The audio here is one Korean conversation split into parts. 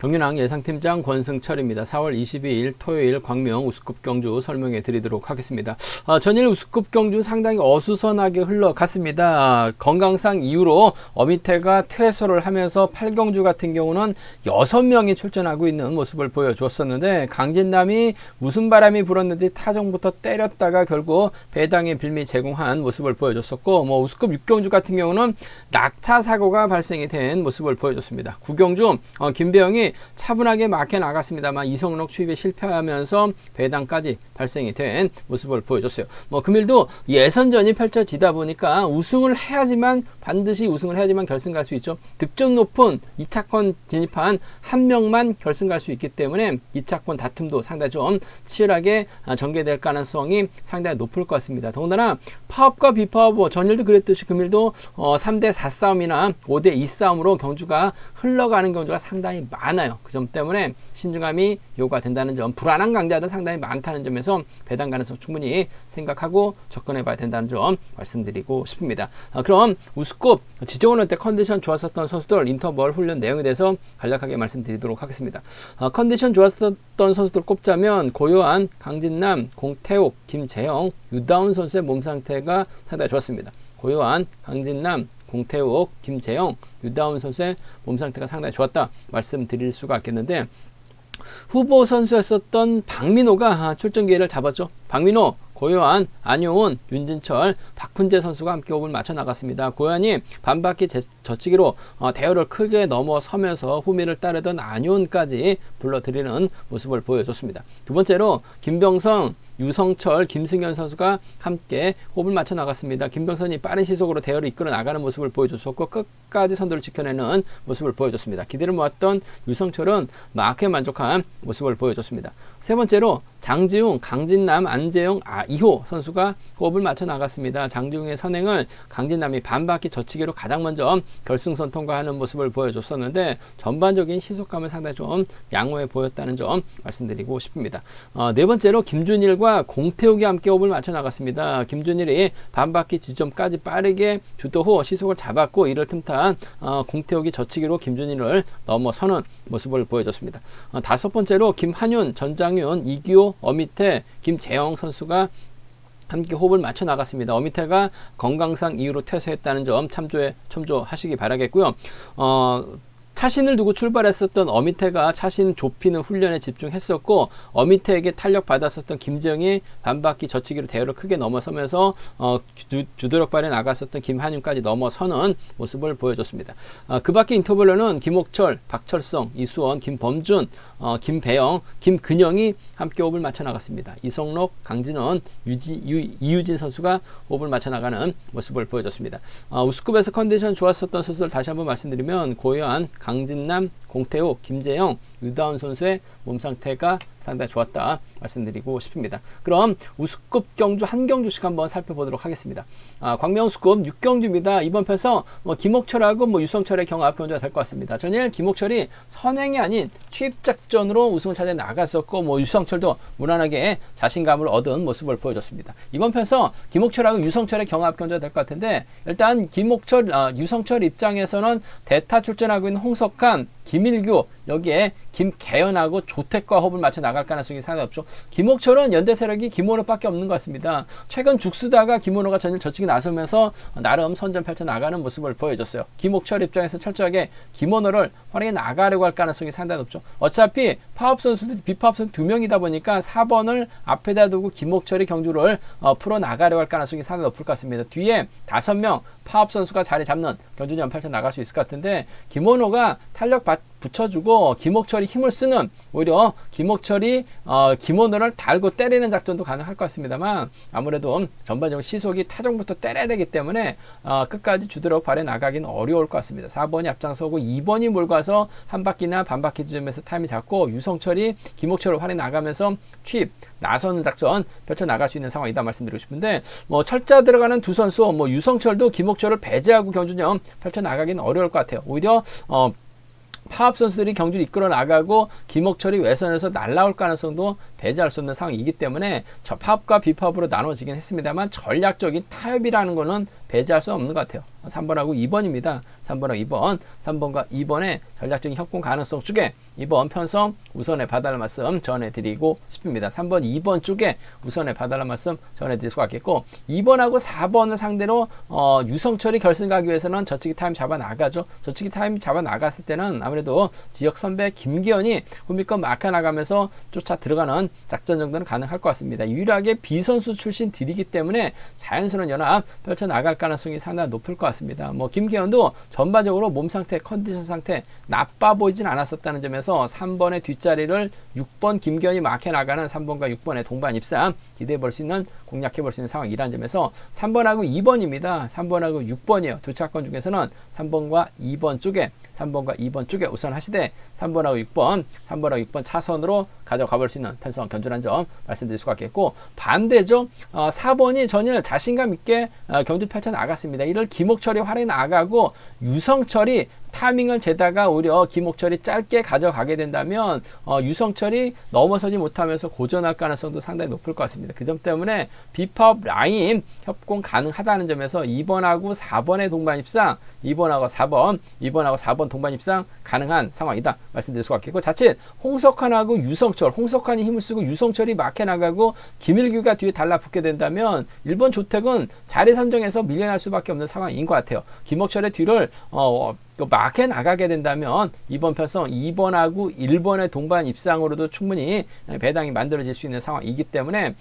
경륜왕 예상팀장 권승철입니다. 4월 22일 토요일 광명 우스컵 경주 설명해 드리도록 하겠습니다. 전일 우스컵 경주 상당히 어수선하게 흘러갔습니다. 건강상 이유로 어미태가 퇴소를 하면서 8경주 같은 경우는 6명이 출전하고 있는 모습을 보여주었었는데, 강진남이 무슨 바람이 불었는지 타정부터 때렸다가 결국 배당의 빌미 제공한 모습을 보여줬었고, 우스컵 6경주 같은 경우는 낙차 사고가 발생이 된 모습을 보여줬습니다. 9경주 김배영이 차분하게 막혀 나갔습니다만 이성록 추입에 실패하면서 배당까지 발생이 된 모습을 보여줬어요. 금일도 예선전이 펼쳐지다 보니까 반드시 우승을 해야지만 결승 갈 수 있죠. 득점 높은 2차권 진입한 한 명만 결승 갈 수 있기 때문에 2차권 다툼도 상당히 좀 치열하게 전개될 가능성이 상당히 높을 것 같습니다. 더군다나 파업과 비파업, 전일도 그랬듯이 금일도 3대4 싸움이나 5대2 싸움으로 경주가 흘러가는 경주가 상당히 많아요. 그 점 때문에 신중함이 요구가 된다는 점, 불안한 강자도 상당히 많다는 점에서 배당 가능성 충분히 생각하고 접근해 봐야 된다는 점 말씀드리고 싶습니다. 그럼 우스컵 지정원 때 컨디션 좋았었던 선수들 인터벌 훈련 내용에 대해서 간략하게 말씀드리도록 하겠습니다. 컨디션 좋았었던 선수들 꼽자면 고요한, 강진남, 공태욱, 김재영, 유다운 선수의 몸 상태가 상당히 좋았습니다. 고요한, 강진남, 공태욱, 김재영, 유다운 선수의 몸 상태가 상당히 좋았다 말씀드릴 수가 있겠는데, 후보 선수였었던 박민호가 출전 기회를 잡았죠. 박민호, 고요한, 안용훈, 윤진철, 박훈재 선수가 함께 호흡을 맞춰 나갔습니다. 고요한이 반바퀴 젖히기로 대열을 크게 넘어서면서 후미를 따르던 안용훈까지 불러들이는 모습을 보여줬습니다. 두 번째로 김병성, 유성철, 김승현 선수가 함께 호흡을 맞춰 나갔습니다. 김병선이 빠른 시속으로 대열을 이끌어 나가는 모습을 보여줬었고, 끝까지 선두를 지켜내는 모습을 보여줬습니다. 기대를 모았던 유성철은 마크에 만족한 모습을 보여줬습니다. 세 번째로 장지웅, 강진남, 안재영, 이호 선수가 호흡을 맞춰 나갔습니다. 장지웅의 선행을 강진남이 반바퀴 젖히기로 가장 먼저 결승선 통과하는 모습을 보여줬었는데, 전반적인 시속감을 상당히 좀 양호해 보였다는 점 말씀드리고 싶습니다. 네 번째로 김준일과 공태욱이 함께 호흡을 맞춰 나갔습니다. 김준일이 반바퀴 지점까지 빠르게 주도 후 시속을 잡았고, 이를 틈탄 공태욱이 젖히기로 김준일을 넘어서는 모습을 보여줬습니다. 다섯 번째로 김한윤, 전장윤, 이기호, 어미태, 김재영 선수가 함께 호흡을 맞춰 나갔습니다. 어미태가 건강상 이유로 퇴소했다는 점 참조하시기 바라겠고요. 차신을 두고 출발했었던 어미태가 차신 좁히는 훈련에 집중했었고, 어미태에게 탄력 받았었던 김재영이 반바퀴 젖히기로 대열을 크게 넘어서면서 주도력발에 나갔었던 김한윤까지 넘어서는 모습을 보여줬습니다. 그 밖에 인터벌로는 김옥철, 박철성, 이수원, 김범준, 김배영, 김근영이 함께 호흡을 맞춰 나갔습니다. 이성록, 강진원, 이유진 선수가 호흡을 맞춰 나가는 모습을 보여줬습니다. 우스컵에서 컨디션 좋았었던 선수들 다시 한번 말씀드리면, 고요한, 강진남, 공태욱, 김재영, 유다운 선수의 몸 상태가 상당히 좋았다 말씀드리고 싶습니다. 그럼 우스컵 경주 한 경주씩 한번 살펴보도록 하겠습니다. 광명 우스컵 6경주입니다. 이번 편에서 김옥철하고 유성철의 경합 경주가 될 것 같습니다. 전일 김옥철이 선행이 아닌 취입작전으로 우승을 찾아 나갔었고, 유성철도 무난하게 자신감을 얻은 모습을 보여줬습니다. 이번 편에서 김옥철하고 유성철의 경합 경주가 될 것 같은데, 일단 유성철 입장에서는 대타 출전하고 있는 홍석한, 김일규, 여기에 김계현하고 조택과 호흡을 맞춰 나갈 가능성이 상당히 없죠. 김옥철은 연대 세력이 김원호밖에 없는 것 같습니다. 최근 죽쓰다가 김원호가 전일 젖히기 나서면서 나름 선전 펼쳐 나가는 모습을 보여줬어요. 김옥철 입장에서 철저하게 김원호를 활용해 나가려고 할 가능성이 상당히 높죠. 어차피 비파업 선수 2명이다 보니까 4번을 앞에다 두고 김옥철이 경주를 풀어 나가려고 할 가능성이 상당히 높을 것 같습니다. 뒤에 5명 파업 선수가 자리 잡는 경주전 펼쳐 나갈 수 있을 것 같은데, 김원호가 탄력 붙여주고 김옥철이 힘을 쓰는, 오히려 김옥철이 김원호를 달고 때리는 작전도 가능할 것 같습니다만, 아무래도 전반적으로 시속이 타정부터 때려야 되기 때문에 끝까지 주도력 발휘 나가기는 어려울 것 같습니다. 4번이 앞장서고 2번이 몰고 와서 한 바퀴나 반바퀴 지점에서 타임이 잡고, 유성철이 김옥철을 활용 나가면서 나서는 작전 펼쳐 나갈 수 있는 상황이다 말씀드리고 싶은데, 철자 들어가는 두 선수, 유성철도 김옥철을 배제하고 경주전 펼쳐 나가기는 어려울 것 같아요. 오히려 파업 선수들이 경주를 이끌어 나가고 김옥철이 외선에서 날라올 가능성도 배제할 수 없는 상황이기 때문에 접합과 비팝으로 나눠지긴 했습니다만 전략적인 타협이라는 거는 배제할 수 없는 것 같아요. 3번하고 2번입니다. 3번하고 2번, 3번과 2번의 전략적인 협공 가능성 쪽에 2번 편성 우선에 봐달라는 말씀 전해드리고 싶습니다. 3번, 2번 쪽에 우선에 봐달라는 말씀 전해드릴 수가 있겠고 2번하고 4번을 상대로 유성철이 결승 가기 위해서는 저치기 타임 잡아 나가죠. 저치기 타임 잡아 나갔을 때는 아무래도 지역 선배 김기현이 후미권 막혀 나가면서 쫓아 들어가는 작전 정도는 가능할 것 같습니다. 유일하게 비선수 출신들이기 때문에 자연스러운 연합 펼쳐 나갈 가능성이 상당히 높을 것 같습니다. 뭐 김기현도 전반적으로 몸 상태, 컨디션 상태 나빠 보이진 않았었다는 점에서 3번의 뒷자리를 6번 김기현이 막혀 나가는 3번과 6번의 동반 입상 기대해 볼 수 있는 공략해 볼 수 있는 상황이라는 점에서 3번하고 2번입니다. 3번하고 6번이에요. 두 차권 중에서는 3번과 2번 쪽에 3번과 2번 쪽에 우선 하시되 3번하고 6번 차선으로 가져가 볼 수 있는 편성 견주란 점 말씀드릴 수가 있겠고 반대죠. 4번이 전일 자신감 있게 경주 펼쳐 나갔습니다. 이를 김옥철이 활에 나가고 유성철이 타이밍을 재다가 오히려 김옥철이 짧게 가져가게 된다면 유성철이 넘어서지 못하면서 고전할 가능성도 상당히 높을 것 같습니다. 그 점 때문에 비팝 라인 협공 가능하다는 점에서 2번하고 4번의 동반 입상 2번하고 4번 동반 입상 가능한 상황이다 말씀드릴 수가 있겠고 자칫 홍석환하고 유성철 홍석환이 힘을 쓰고 유성철이 막혀 나가고 김일규가 뒤에 달라붙게 된다면 일본 조택은 자리 선정에서 밀려날 수밖에 없는 상황인 것 같아요. 김옥철의 뒤를 막혀 나가게 된다면 이번 편성 2번하고 1번의 동반 입상으로도 충분히 배당이 만들어질 수 있는 상황이기 때문에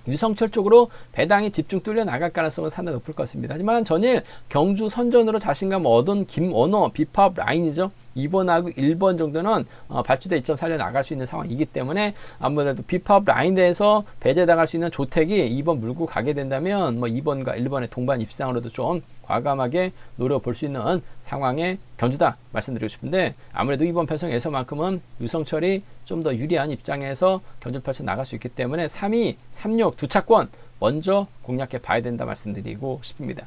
유성철 쪽으로 배당이 집중 뚫려 나갈 가능성은 상당히 높을 것 같습니다. 하지만 전일 경주 선전으로 자신감 얻은 김언어 비팝 라인이죠. 2번하고 1번 정도는 발주대 2.4려 나갈 수 있는 상황이기 때문에 아무래도 비팝 라인대에서 배제당할 수 있는 조택이 2번 물고 가게 된다면 뭐 2번과 1번의 동반 입상으로도 좀 과감하게 노려볼 수 있는 상황의 견주다 말씀드리고 싶은데 아무래도 이번 편성에서만큼은 유성철이 좀 더 유리한 입장에서 견주 펼쳐 나갈 수 있기 때문에 3위, 36 두 차권 먼저 공략해 봐야 된다 말씀드리고 싶습니다.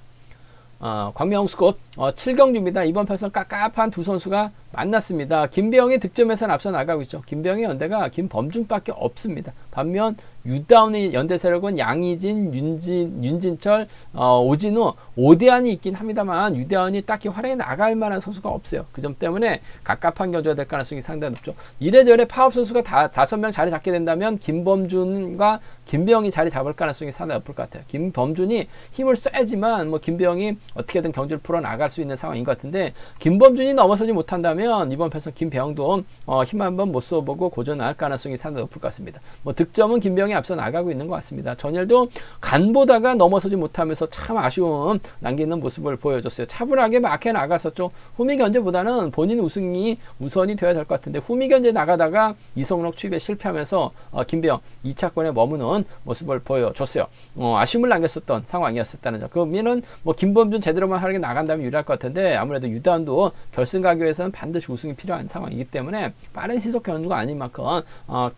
광명스컵 7경주입니다. 이번 편성 깝깝한 두 선수가 만났습니다. 김배영이 득점에서는 앞서 나가고 있죠. 김배영의 연대가 김범준밖에 없습니다. 반면 유다운의 연대 세력은 양희진, 윤진철, 오진우, 오대환이 있긴 합니다만 유다운이 딱히 활약에 나갈 만한 선수가 없어요. 그 점 때문에 갑갑한 견주가 될 가능성이 상당히 높죠. 이래저래 파업 선수가 5명 자리 잡게 된다면 김범준과 김배영이 자리 잡을 가능성이 상당히 높을 것 같아요. 김범준이 힘을 써야지만 뭐 김배영이 어떻게든 경주를 풀어 나갈 수 있는 상황인 것 같은데 김범준이 넘어서지 못한다면 이번 편성 김배영도 힘 한번 못 써보고 고전할 가능성이 상당히 높을 것 같습니다. 뭐 득점은 김배영이 앞서 나가고 있는 것 같습니다. 전일도 간보다가 넘어서지 못하면서 참 아쉬움 남기는 모습을 보여줬어요. 차분하게 막혀 나갔었죠. 후미견제보다는 본인 우승이 우선이 되어야 될 것 같은데 후미견제 나가다가 이성록 취입에 실패하면서 김배영 2차권에 머무는 모습을 보여줬어요. 아쉬움을 남겼었던 상황이었었다는 점. 그러면은 뭐 김범준 제대로만 하게 나간다면 유리할 것 같은데 아무래도 유다운도 결승 가기 위해서는 반드시 우승이 필요한 상황이기 때문에 빠른 시속 견주가 아닌 만큼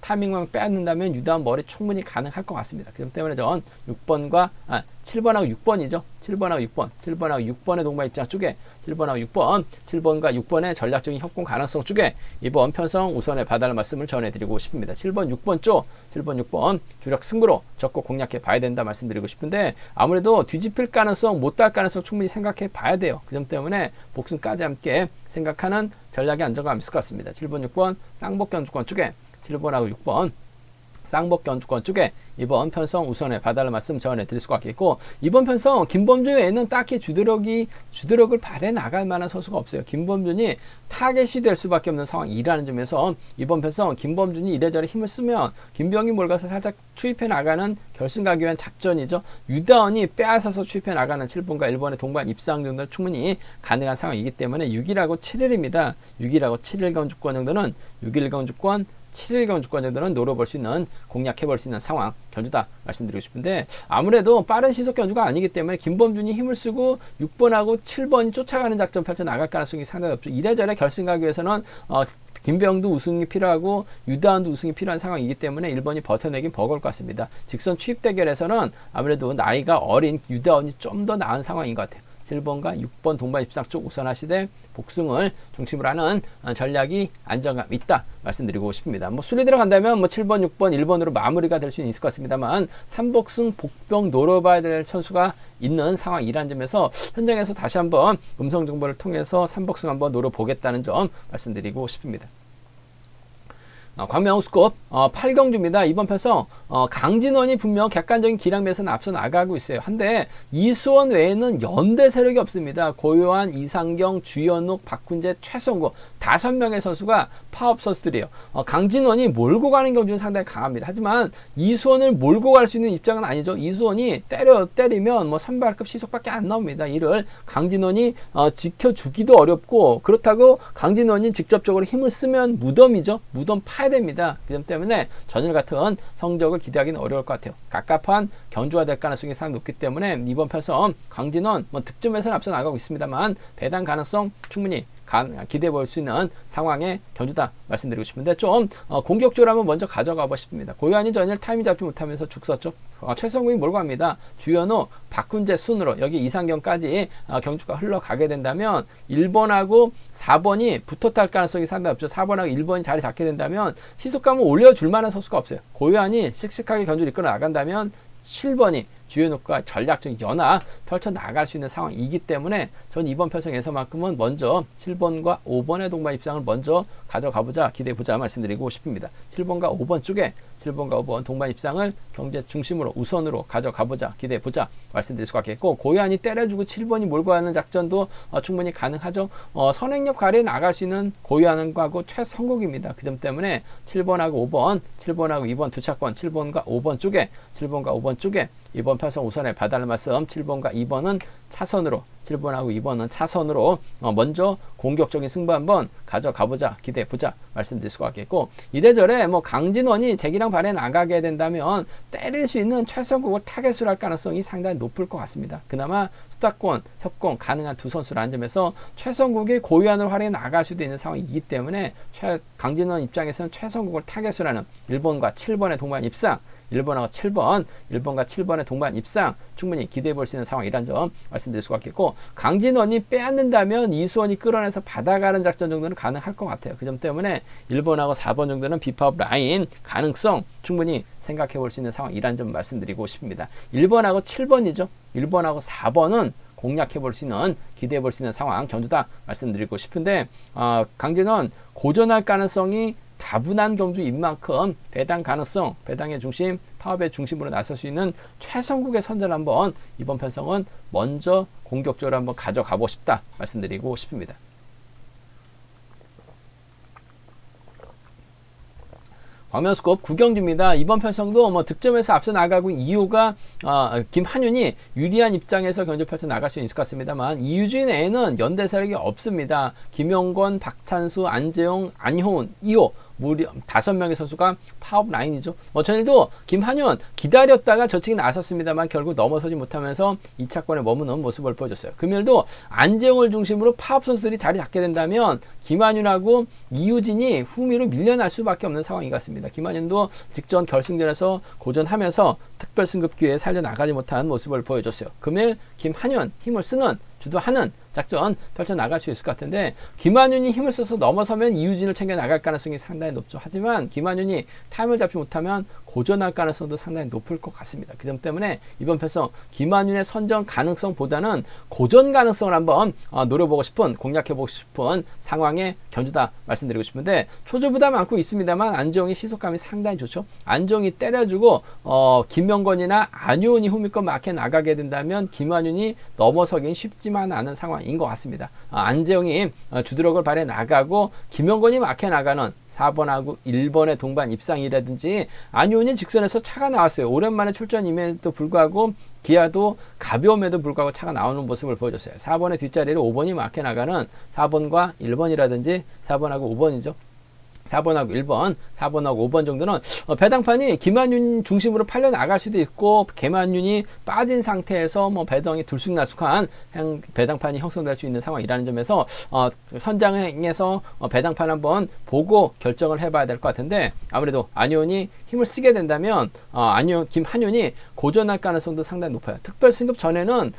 타이밍만 빼앗는다면 유다운 머리 충분히 가능할 것 같습니다. 그렇기 때문에 전 7번하고 6번이죠. 7번하고 6번의 동반 입장 쪽에 7번과 6번의 전략적인 협공 가능성 쪽에 이번 편성 우선에 봐달라는 말씀을 전해드리고 싶습니다. 7번, 6번 주력 승부로 적극 공략해 봐야 된다 말씀드리고 싶은데 아무래도 뒤집힐 가능성, 못달 가능성 충분히 생각해 봐야 돼요. 그 점 때문에 복승까지 함께 생각하는 전략의 안정감이 있을 것 같습니다. 7번, 6번 쌍복견주권 쪽에 7번하고 6번 쌍복견주권 쪽에 이번 편성 우선에 봐달라는 말씀 전해드릴 수가 있겠고 이번 편성 김범준 외에는 딱히 주드력을 발해 나갈 만한 선수가 없어요. 김범준이 타겟이 될 수밖에 없는 상황이라는 점에서 이번 편성 김범준이 이래저래 힘을 쓰면 김병이 몰가서 살짝 추입해 나가는 결승 가기 위한 작전이죠. 유다원이 빼앗아서 추입해 나가는 7번과 1번의 동반 입상 정도는 충분히 가능한 상황이기 때문에 6일하고 7일입니다. 6일하고 7일간 주권 정도는 6일간 주권 7일경 주권 정도는 노려볼 수 있는 공략해볼 수 있는 상황 견주다 말씀드리고 싶은데 아무래도 빠른 시속 견주가 아니기 때문에 김범준이 힘을 쓰고 6번하고 7번이 쫓아가는 작전 펼쳐 나갈 가능성이 상당히 높죠. 이래저래 결승 가기 위해서는 김병도 우승이 필요하고 유다운도 우승이 필요한 상황이기 때문에 1번이 버텨내긴 버거울 것 같습니다. 직선 추입 대결에서는 아무래도 나이가 어린 유다운이 좀 더 나은 상황인 것 같아요. 7번과 6번 동반 입상 쪽 우선하시되 복승을 중심으로 하는 전략이 안정감 있다 말씀드리고 싶습니다. 뭐 순위 들어간다면 뭐 7번, 6번, 1번으로 마무리가 될 수는 있을 것 같습니다만 3복승 복병 노려봐야 될 선수가 있는 상황이라는 점에서 현장에서 다시 한번 음성 정보를 통해서 3복승 한번 노려보겠다는 점 말씀드리고 싶습니다. 광명 우스컵 8경주입니다. 이번 편성 강진원이 분명 객관적인 기량에서는 앞서 나가고 있어요. 한데 이수원 외에는 연대 세력이 없습니다. 고요한, 이상경, 주현욱, 박훈재, 최성구 5명의 선수가 파업 선수들이에요. 강진원이 몰고 가는 경주는 상당히 강합니다. 하지만 이수원을 몰고 갈 수 있는 입장은 아니죠. 이수원이 때리면 뭐 선발급 시속밖에 안 나옵니다. 이를 강진원이 지켜주기도 어렵고, 그렇다고 강진원이 직접적으로 힘을 쓰면 무덤이죠. 무덤 파야 됩니다. 그 점 때문에 전일 같은 성적을 기대하기는 어려울 것 같아요. 갑갑한 경주가 될 가능성이 상당히 높기 때문에 이번 편성 강진원 득점에서는 앞서 나가고 있습니다만 배당 가능성 충분히 기대해 볼 수 있는 상황의 경주다 말씀드리고 싶은데, 좀 공격적으로 한번 먼저 가져가 보고 싶습니다. 고요한이 전일 타이밍 잡지 못하면서 죽 썼죠. 최성국이 몰고 갑니다. 주현우, 박훈재 순으로 여기 이상경까지 경주가 흘러가게 된다면 1번하고 4번이 붙었다 할 가능성이 상당히 없죠. 4번하고 1번이 자리 잡게 된다면 시속감을 올려줄 만한 선수가 없어요. 고요한이 씩씩하게 경주를 이끌어 나간다면 7번이 주현욱과 전략적 연합 펼쳐나갈 수 있는 상황이기 때문에 전 이번 편성에서만큼은 먼저 7번과 5번의 동반 입상을 먼저 가져가보자, 기대해보자 말씀드리고 싶습니다. 7번과 5번 쪽에 7번과 5번 동반 입상을 경제 중심으로 우선으로 가져가보자, 기대해보자 말씀드릴 수가 있겠고, 고요한이 때려주고 7번이 몰고 가는 작전도 충분히 가능하죠. 선행력 가리에 나갈 수 있는 고요한하고 최성국입니다. 그 점 때문에 7번하고 5번, 7번하고 2번 두 차권, 7번과 5번 쪽에 이번 편성 우선에 봐달라는 말씀. 7번과 2번은 차선으로, 7번하고 2번은 차선으로 먼저 공격적인 승부 한번 가져가보자, 기대해보자 말씀드릴 수가 있겠고, 이래저래 뭐 강진원이 재기량 발에 나가게 된다면 때릴 수 있는 최성국을 타겟으로 할 가능성이 상당히 높을 것 같습니다. 그나마 수다권, 협공 가능한 두 선수라는 점에서 최성국이 고유한으로 활약해 나갈 수도 있는 상황이기 때문에 강진원 입장에서는 최성국을 타겟으로 하는 1번과 7번의 동반 입상, 1번과 7번의 동반 입상 충분히 기대해 볼 수 있는 상황이란 점 말씀드릴 수가 있겠고, 강진원이 빼앗는다면 이수원이 끌어내서 받아가는 작전 정도는 가능할 것 같아요. 그 점 때문에 1번하고 4번 정도는 비파업 라인 가능성 충분히 생각해 볼 수 있는 상황이란 점 말씀드리고 싶습니다. 1번하고 7번이죠. 1번하고 4번은 공략해 볼 수 있는, 기대해 볼 수 있는 상황 경주다 말씀드리고 싶은데, 강진원 고전할 가능성이 다분한 경주인 만큼 배당 가능성, 배당의 중심, 파업의 중심으로 나설 수 있는 최성국의 선전 한번 이번 편성은 먼저 공격적으로 한번 가져가고 싶다 말씀드리고 싶습니다. 광명스컵 9경주입니다. 이번 편성도 득점에서 앞서 나가고 이유가 김한윤이 유리한 입장에서 경주 펼쳐 나갈 수 있을 것 같습니다만, 이유진 외에는 연대 세력이 없습니다. 김영권, 박찬수, 안재용, 안효은, 이호 무려 5명의 선수가 파업 라인이죠. 전일도 김한윤 기다렸다가 저측이 나섰습니다만 결국 넘어서지 못하면서 2차권에 머무는 모습을 보여줬어요. 금요일도 안재용을 중심으로 파업 선수들이 자리 잡게 된다면 김한윤하고 이유진이 후미로 밀려날 수밖에 없는 상황인 것 같습니다. 김한윤도 직전 결승전에서 고전하면서 특별 승급 기회에 살려나가지 못한 모습을 보여줬어요. 금요일 김한윤 힘을 쓰는, 주도하는 작전 펼쳐나갈 수 있을 것 같은데, 김한윤이 힘을 써서 넘어서면 이유진을 챙겨 나갈 가능성이 상당히 높죠. 하지만 김한윤이 타임을 잡지 못하면 고전할 가능성도 상당히 높을 것 같습니다. 그 점 때문에 이번 편성 김한윤의 선전 가능성보다는 고전 가능성을 한번 노려보고 싶은, 공략해보고 싶은 상황의 견주다 말씀드리고 싶은데, 초조부담 안고 있습니다만 안정이 시속감이 상당히 좋죠. 안정이 때려주고 김명건이나 안효은이 후미권 막혀 나가게 된다면 김한윤이 넘어서긴 쉽지만 않은 상황인 것 같습니다. 안재영이 주드럭을 발에 나가고 김명건이 막혀 나가는 4번하고 1번의 동반 입상이라든지, 안효은이 직선에서 차가 나왔어요. 오랜만에 출전임에도 불구하고 기아도 가벼움에도 불구하고 차가 나오는 모습을 보여줬어요. 4번의 뒷자리를 5번이 막혀 나가는 4번과 1번이라든지 4번하고 5번이죠. 4번하고 1번, 4번하고 5번 정도는 배당판이 김한윤 중심으로 팔려 나갈 수도 있고 김한윤이 빠진 상태에서 뭐 배당이 들쑥날쑥한 배당판이 형성될 수 있는 상황이라는 점에서 현장에서 배당판 한번 보고 결정을 해봐야 될 것 같은데 아무래도 안효은이 힘을 쓰게 된다면 김한윤이 고전할 가능성도 상당히 높아요. 특별 승급 전에는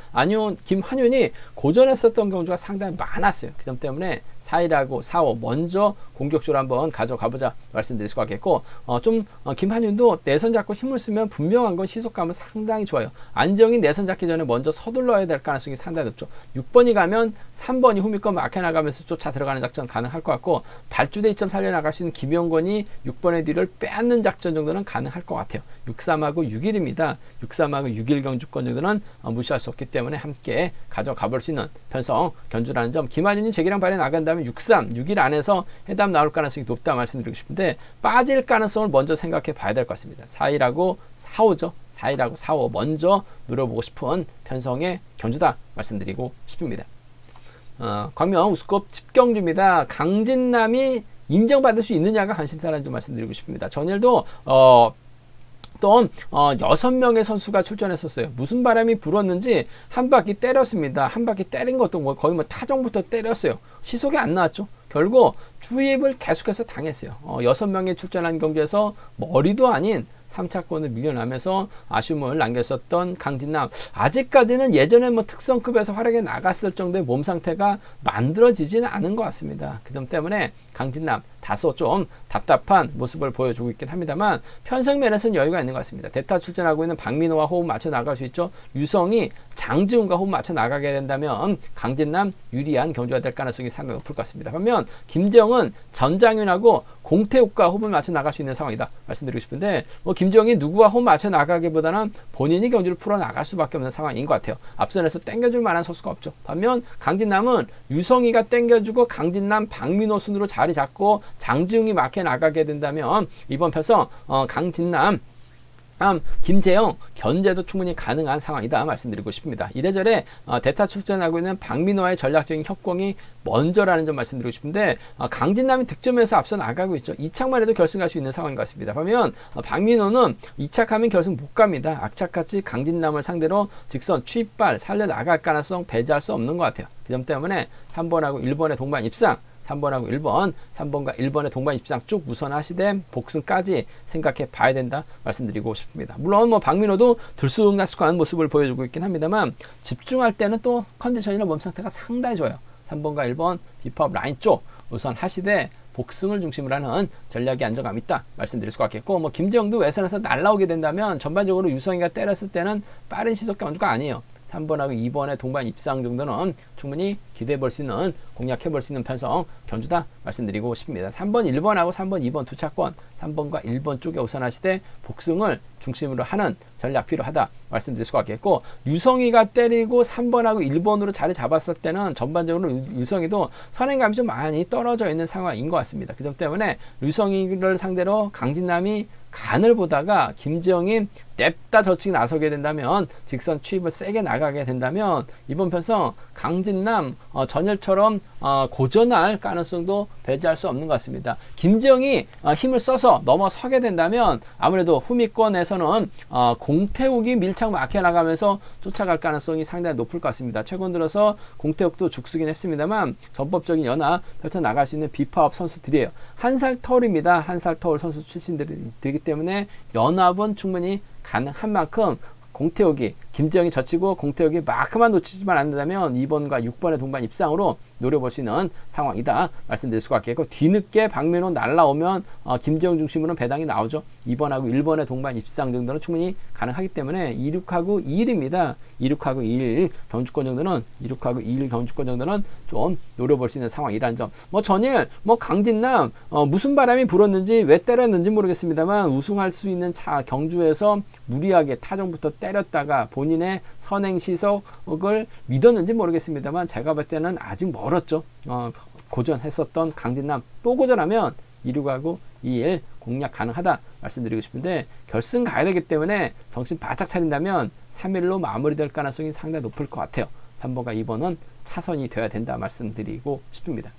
김한윤이 고전했었던 경우가 상당히 많았어요. 그 점 때문에 4일하고 4호 먼저 공격적으로 한번 가져가보자 말씀드릴 수가 있겠고 김한윤도 내선 잡고 힘을 쓰면 분명한 건 시속감은 상당히 좋아요. 안정이 내선 잡기 전에 먼저 서둘러야 될 가능성이 상당히 높죠. 6번이 가면 3번이 후미권 막혀나가면서 쫓아 들어가는 작전 가능할 것 같고 발주대 2점 살려나갈 수 있는 김영권이 6번의 뒤를 빼앗는 작전 정도는 가능할 것 같아요. 63하고 61입니다. 63하고 61 경주권 정도는 무시할 수 없기 때문에 함께 가져가 볼 수 있는 편성 견주라는 점. 김한윤이 제기랑 발에 나간다면 63, 61 안에서 해답 나올 가능성이 높다 말씀드리고 싶은데 빠질 가능성을 먼저 생각해 봐야 될 것 같습니다. 4일하고 4호죠. 4일하고 4호 먼저 노려보고 싶은 편성의 견주다 말씀드리고 싶습니다. 광명 우스컵 집경주입니다. 강진남이 인정받을 수 있느냐가 관심사라는 점 말씀드리고 싶습니다. 전일도 또 6명의 선수가 출전했었어요. 무슨 바람이 불었는지 한 바퀴 때렸습니다. 한 바퀴 때린 것도 거의 타종부터 때렸어요. 시속이 안 나왔죠. 결국 주입을 계속해서 당했어요. 6명이 출전한 경기에서 머리도 아닌 3차권을 밀려나면서 아쉬움을 남겼었던 강진남. 아직까지는 예전에 특성급에서 활약에 나갔을 정도의 몸 상태가 만들어지지는 않은 것 같습니다. 그 점 때문에 강진남 다소 좀 답답한 모습을 보여주고 있긴 합니다만 편성 면에서는 여유가 있는 것 같습니다. 대타 출전하고 있는 박민호와 호흡 맞춰 나갈 수 있죠. 유성이 장지훈과 호흡 맞춰 나가게 된다면 강진남 유리한 경주가 될 가능성이 상당히 높을 것 같습니다. 반면 김정은 전장윤하고 공태욱과 호흡을 맞춰 나갈 수 있는 상황이다 말씀드리고 싶은데 김정이 누구와 호흡 맞춰 나가기보다는 본인이 경주를 풀어 나갈 수밖에 없는 상황인 것 같아요. 앞선에서 땡겨줄 만한 선수가 없죠. 반면 강진남은 유성이가 땡겨주고 강진남 박민호 순으로 자리 잡고 장지웅이 막혀 나가게 된다면 이번 편성 강진남 김재영 견제도 충분히 가능한 상황이다 말씀드리고 싶습니다. 이래저래 대타 출전하고 있는 박민호와의 전략적인 협공이 먼저라는 점 말씀드리고 싶은데 강진남이 득점에서 앞서 나가고 있죠. 2착만 해도 결승 갈 수 있는 상황인 것 같습니다. 그러면 박민호는 2착하면 결승 못 갑니다. 악착같이 강진남을 상대로 직선 취입발 살려나갈 가능성 배제할 수 없는 것 같아요. 그 점 때문에 3번하고 1번의 동반 입상 3번하고 1번, 3번과 1번의 동반 입상 쭉 우선하시되 복승까지 생각해 봐야 된다 말씀드리고 싶습니다. 물론 박민호도 들쑥날쑥한 모습을 보여주고 있긴 합니다만 집중할 때는 또 컨디션이나 몸 상태가 상당히 좋아요. 3번과 1번 비팝 라인 쪽 우선하시되 복승을 중심으로 하는 전략이 안정감 있다 말씀드릴 수가 있겠고 김재영도 외선에서 날라오게 된다면 전반적으로 유성이가 때렸을 때는 빠른 시속 경주가 아니에요. 3번하고 2번의 동반 입상 정도는 충분히 기대해 볼 수 있는 공략해 볼 수 있는 편성 견주다 말씀드리고 싶습니다. 3번 1번하고 3번 2번 두 차권 3번과 1번 쪽에 우선하시되 복승을 중심으로 하는 전략 필요하다 말씀드릴 수가 있겠고 유성이가 때리고 3번하고 1번으로 자리 잡았을 때는 전반적으로 유성이도 선행감이 좀 많이 떨어져 있는 상황인 것 같습니다. 그 점 때문에 유성이를 상대로 강진남이 간을 보다가 김재영이 냅다 저측 나서게 된다면 직선 취입을 세게 나가게 된다면 이번 편성 강진남 전일처럼 고전할 가능성도 배제할 수 없는 것 같습니다. 김재영이 힘을 써서 넘어서게 된다면 아무래도 후미권에서는 공태욱이 밀착 막혀 나가면서 쫓아갈 가능성이 상당히 높을 것 같습니다. 최근 들어서 공태욱도 죽쓰긴 했습니다만 전법적인 연합 펼쳐 나갈 수 있는 비파업 선수들이에요. 한 살 터울입니다. 한 살 터울 선수 출신들이기 때문에 연합은 충분히 가능한 만큼 공태욱이 김재영이 젖히고 공태욱이 마크만 놓치지만 않는다면 2번과 6번의 동반 입상으로 노려볼 수 있는 상황이다 말씀드릴 수가 있겠고 뒤늦게 박민호 날라오면 김재영 중심으로는 배당이 나오죠. 2번하고 1번의 동반 입상 정도는 충분히 가능하기 때문에 26하고 21입니다. 26하고 21 경주권 정도는 26하고 21 경주권 정도는 좀 노려볼 수 있는 상황이라는 점. 전일 강진남 무슨 바람이 불었는지 왜 때렸는지 모르겠습니다만 우승할 수 있는 경주에서 무리하게 타종부터 때렸다가 본인의 선행 시속을 믿었는지 모르겠습니다만 제가 볼 때는 아직 멀었죠. 고전했었던 강진남 또 고전하면 26하고 21 공략 가능하다 말씀드리고 싶은데 결승 가야 되기 때문에 정신 바짝 차린다면 3일로 마무리될 가능성이 상당히 높을 것 같아요. 3번과 2번은 차선이 되어야 된다 말씀드리고 싶습니다.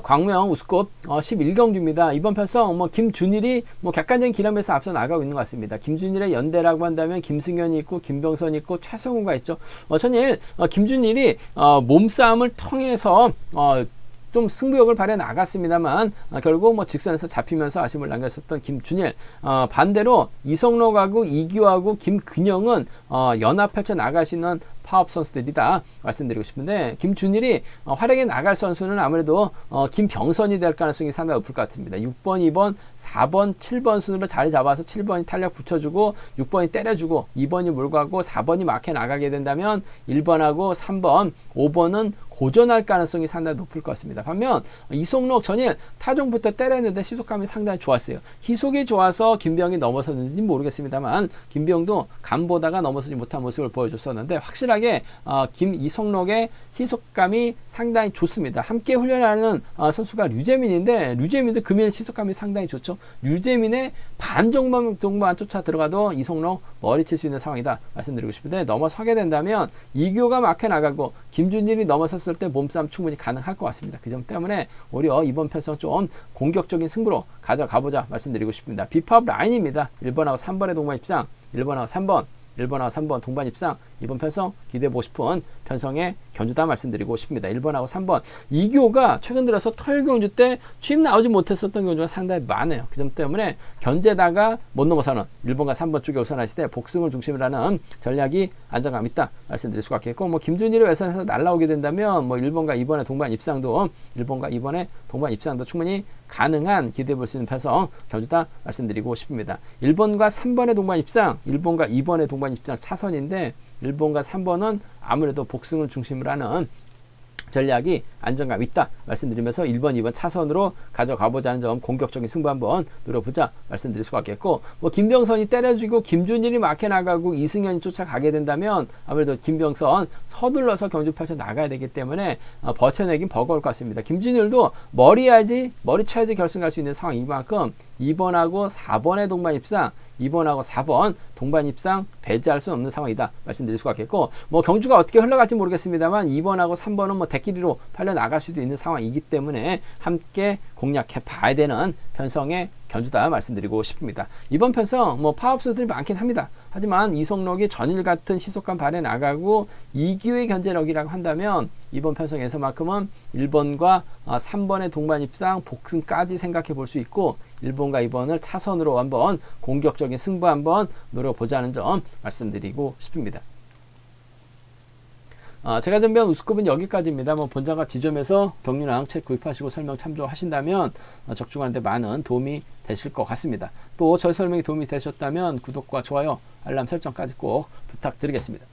광명 우스컵 11경주입니다. 이번 편성 김준일이 객관적인 기량에서 앞서 나가고 있는 것 같습니다. 김준일의 연대라고 한다면 김승현이 있고 김병선이 있고 최성훈가 있죠. 전일 김준일이 몸싸움을 통해서 좀 승부욕을 발휘해 나갔습니다만 결국 직선에서 잡히면서 아쉬움을 남겼었던 김준일, 반대로 이성록하고 이규하고 김근영은 연합 펼쳐 나갈 수 있는 파업 선수들이다 말씀드리고 싶은데, 김준일이 활약에 나갈 선수는 아무래도 김병선이 될 가능성이 상당히 높을 것 같습니다. 6번, 2번, 4번, 7번 순으로 자리 잡아서 7번이 탄력 붙여주고 6번이 때려주고 2번이 몰고 가고 4번이 막혀 나가게 된다면 1번하고 3번, 5번은 고전할 가능성이 상당히 높을 것 같습니다. 반면 이성록 전일 타종부터 때렸는데 시속감이 상당히 좋았어요. 희속이 좋아서 김병이 넘어섰는지 모르겠습니다만 김병도 감보다가 넘어서지 못한 모습을 보여줬었는데, 확실하게 이성록의 희속감이 상당히 좋습니다. 함께 훈련하는 선수가 류재민인데, 류재민도 금일 시속감이 상당히 좋죠. 류재민의 반 정도만 쫓아 들어가도 이성록 머리칠 수 있는 상황이다 말씀드리고 싶은데, 넘어서게 된다면 이교가 막혀 나가고 김준일이 넘어섰을 때 몸싸움 충분히 가능할 것 같습니다. 그 점 때문에 오히려 이번 편성 좀 공격적인 승부로 가져가보자 말씀드리고 싶습니다. 비파업 라인입니다. 1번하고 3번의 동반 입상, 1번하고 3번 동반 입상, 이번 편성 기대해보고 싶은 편성의 견주다 말씀드리고 싶습니다. 1번하고 3번. 이교가 최근 들어서 토요일 때 취임 나오지 못했었던 경주가 상당히 많아요. 그 점 때문에 견제다가 못 넘어서는 1번과 3번 쪽에 우선하실 때 복승을 중심으로 하는 전략이 안정감 있다 말씀드릴 수가 있겠고, 김준일이 외선에서 날라오게 된다면 1번과 2번의 동반 입상도, 1번과 2번의 동반 입상도 충분히 가능한 기대해볼 수 있는 편성 견주다 말씀드리고 싶습니다. 1번과 3번의 동반 입상, 1번과 2번의 동반 입상 차선인데 1번과 3번은 아무래도 복승을 중심으로 하는 전략이 안정감 있다 말씀드리면서 1번, 2번 차선으로 가져가보자는 점, 공격적인 승부 한번 노려보자 말씀드릴 수가 있겠고, 김병선이 때려주고 김준일이 막혀 나가고 이승현이 쫓아가게 된다면 아무래도 김병선 서둘러서 경주 펼쳐 나가야 되기 때문에 버텨내긴 버거울 것 같습니다. 김준일도 머리 쳐야지 결승 갈 수 있는 상황인 만큼 2번하고 4번의 동반 입상, 2번하고 4번 동반 입상 배제할 수 없는 상황이다 말씀드릴 수가 있겠고, 경주가 어떻게 흘러갈지 모르겠습니다만 2번하고 3번은 대끼리로 팔려 나갈 수도 있는 상황이기 때문에 함께 공략해 봐야 되는 편성의 견주다 말씀드리고 싶습니다. 이번 편성 파업 수들이 많긴 합니다. 하지만 이성록이 전일 같은 시속감 발휘해 나가고 이규의 견제력이라고 한다면 이번 편성에서만큼은 1번과 3번의 동반 입상 복승까지 생각해 볼 수 있고, 1번과 2번을 차선으로 한번 공격적인 승부 한번 노려보자는 점 말씀드리고 싶습니다. 제가 준비한 우스컵은 여기까지입니다. 본장과 지점에서 경륜왕 책 구입하시고 설명 참조하신다면 적중하는데 많은 도움이 되실 것 같습니다. 또 저희 설명이 도움이 되셨다면 구독과 좋아요, 알람 설정까지 꼭 부탁드리겠습니다.